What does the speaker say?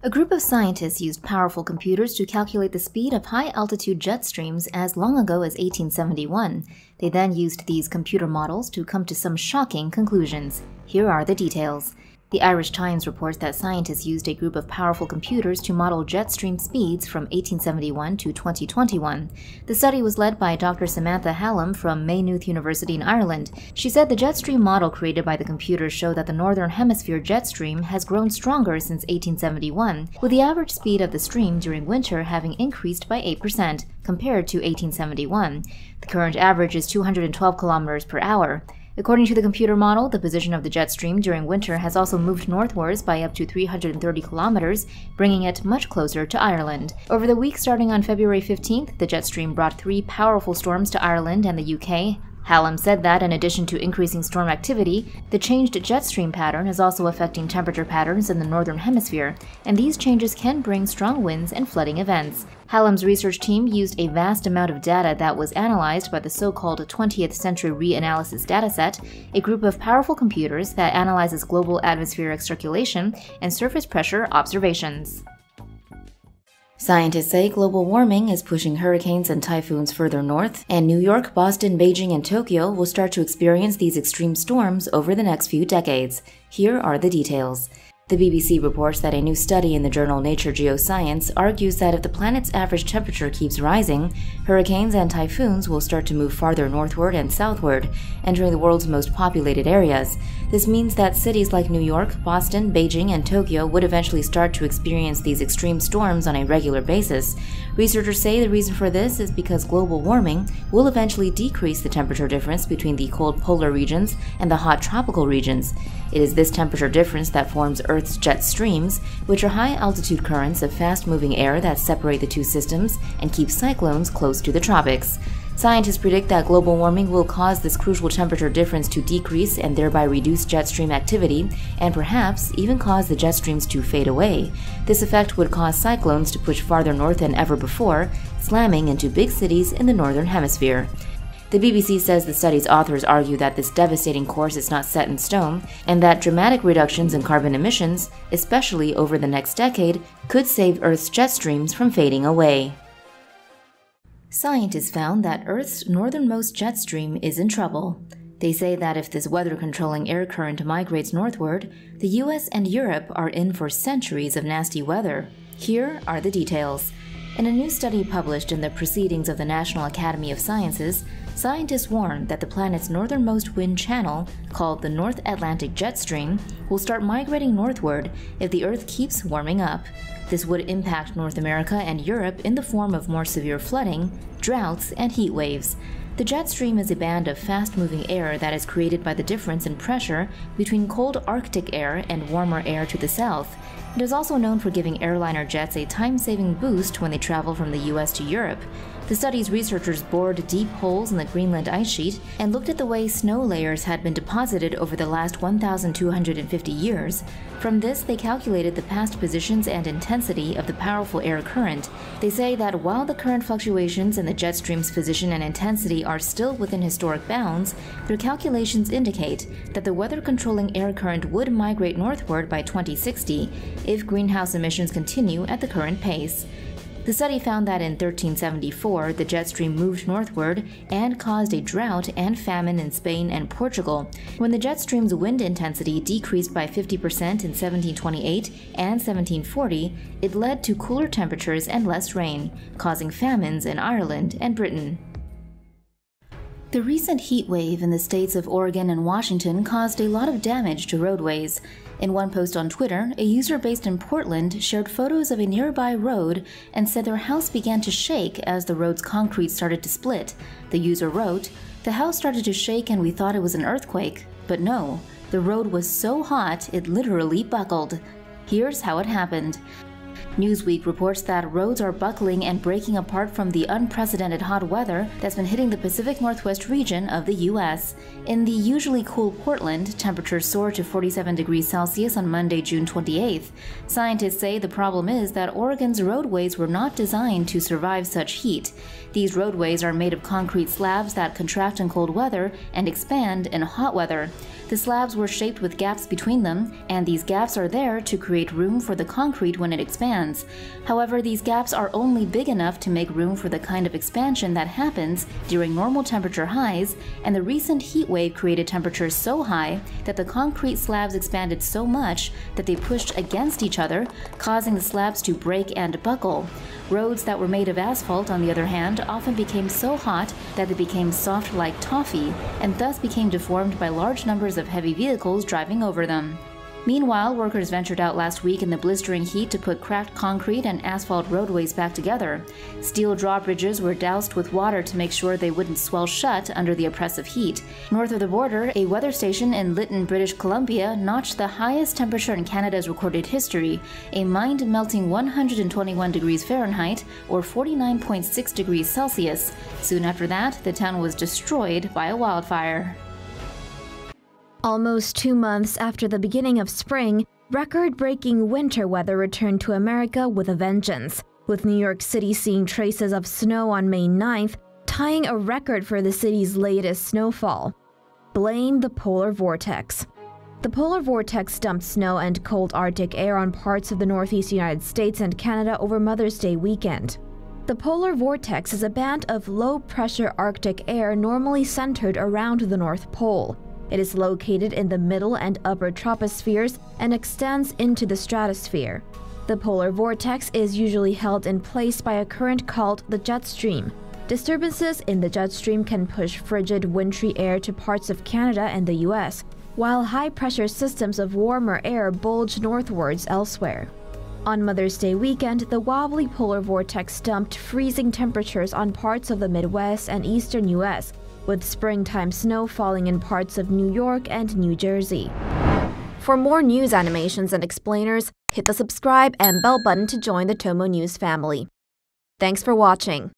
A group of scientists used powerful computers to calculate the speed of high-altitude jet streams as long ago as 1871. They then used these computer models to come to some shocking conclusions. Here are the details. The Irish Times reports that scientists used a group of powerful computers to model jet stream speeds from 1871 to 2021. The study was led by Dr. Samantha Hallam from Maynooth University in Ireland. She said the jet stream model created by the computers showed that the northern hemisphere jet stream has grown stronger since 1871, with the average speed of the stream during winter having increased by 8% compared to 1871. The current average is 212 kilometers per hour. According to the computer model, the position of the jet stream during winter has also moved northwards by up to 330 kilometers, bringing it much closer to Ireland. Over the week starting on February 15th, the jet stream brought 3 powerful storms to Ireland and the UK. Hallam said that, in addition to increasing storm activity, the changed jet stream pattern is also affecting temperature patterns in the northern hemisphere, and these changes can bring strong winds and flooding events. Hallam's research team used a vast amount of data that was analyzed by the so-called 20th Century Reanalysis dataset, a group of powerful computers that analyzes global atmospheric circulation and surface pressure observations. Scientists say global warming is pushing hurricanes and typhoons further north, and New York, Boston, Beijing, and Tokyo will start to experience these extreme storms over the next few decades. Here are the details. The BBC reports that a new study in the journal Nature Geoscience argues that if the planet's average temperature keeps rising, hurricanes and typhoons will start to move farther northward and southward, entering the world's most populated areas. This means that cities like New York, Boston, Beijing, and Tokyo would eventually start to experience these extreme storms on a regular basis. Researchers say the reason for this is because global warming will eventually decrease the temperature difference between the cold polar regions and the hot tropical regions. It is this temperature difference that forms Earth's jet streams, which are high-altitude currents of fast-moving air that separate the two systems and keep cyclones close to the tropics. Scientists predict that global warming will cause this crucial temperature difference to decrease and thereby reduce jet stream activity, and perhaps even cause the jet streams to fade away. This effect would cause cyclones to push farther north than ever before, slamming into big cities in the northern hemisphere. The BBC says the study's authors argue that this devastating course is not set in stone, and that dramatic reductions in carbon emissions, especially over the next decade, could save Earth's jet streams from fading away. Scientists found that Earth's northernmost jet stream is in trouble. They say that if this weather-controlling air current migrates northward, the US and Europe are in for centuries of nasty weather. Here are the details. In a new study published in the Proceedings of the National Academy of Sciences, scientists warned that the planet's northernmost wind channel, called the North Atlantic Jet Stream, will start migrating northward if the Earth keeps warming up. This would impact North America and Europe in the form of more severe flooding, droughts, and heat waves. The jet stream is a band of fast-moving air that is created by the difference in pressure between cold Arctic air and warmer air to the south. It is also known for giving airliner jets a time-saving boost when they travel from the US to Europe. The study's researchers bored deep holes in the Greenland ice sheet and looked at the way snow layers had been deposited over the last 1,250 years. From this, they calculated the past positions and intensity of the powerful air current. They say that while the current fluctuations in the jet stream's position and intensity are still within historic bounds, their calculations indicate that the weather-controlling air current would migrate northward by 2060 if greenhouse emissions continue at the current pace. The study found that in 1374, the jet stream moved northward and caused a drought and famine in Spain and Portugal. When the jet stream's wind intensity decreased by 50% in 1728 and 1740, it led to cooler temperatures and less rain, causing famines in Ireland and Britain. The recent heat wave in the states of Oregon and Washington caused a lot of damage to roadways. In one post on Twitter, a user based in Portland shared photos of a nearby road and said their house began to shake as the road's concrete started to split. The user wrote, "The house started to shake and we thought it was an earthquake. But no, the road was so hot it literally buckled." Here's how it happened. Newsweek reports that roads are buckling and breaking apart from the unprecedented hot weather that's been hitting the Pacific Northwest region of the U.S. In the usually cool Portland, temperatures soared to 47 degrees Celsius on Monday, June 28th. Scientists say the problem is that Oregon's roadways were not designed to survive such heat. These roadways are made of concrete slabs that contract in cold weather and expand in hot weather. The slabs were shaped with gaps between them, and these gaps are there to create room for the concrete when it expands. However, these gaps are only big enough to make room for the kind of expansion that happens during normal temperature highs, and the recent heat wave created temperatures so high that the concrete slabs expanded so much that they pushed against each other, causing the slabs to break and buckle. Roads that were made of asphalt, on the other hand, often became so hot that they became soft like toffee, and thus became deformed by large numbers of heavy vehicles driving over them. Meanwhile, workers ventured out last week in the blistering heat to put cracked concrete and asphalt roadways back together. Steel drawbridges were doused with water to make sure they wouldn't swell shut under the oppressive heat. North of the border, a weather station in Lytton, British Columbia, notched the highest temperature in Canada's recorded history, a mind-melting 121 degrees Fahrenheit, or 49.6 degrees Celsius. Soon after that, the town was destroyed by a wildfire. Almost 2 months after the beginning of spring, record-breaking winter weather returned to America with a vengeance, with New York City seeing traces of snow on May 9th, tying a record for the city's latest snowfall. Blame the polar vortex. The polar vortex dumped snow and cold Arctic air on parts of the northeast United States and Canada over Mother's Day weekend. The polar vortex is a band of low-pressure Arctic air normally centered around the North Pole. It is located in the middle and upper tropospheres and extends into the stratosphere. The polar vortex is usually held in place by a current called the jet stream. Disturbances in the jet stream can push frigid, wintry air to parts of Canada and the US, while high-pressure systems of warmer air bulge northwards elsewhere. On Mother's Day weekend, the wobbly polar vortex dumped freezing temperatures on parts of the Midwest and eastern US, with springtime snow falling in parts of New York and New Jersey. For more news animations and explainers, hit the subscribe and bell button to join the TomoNews family. Thanks for watching.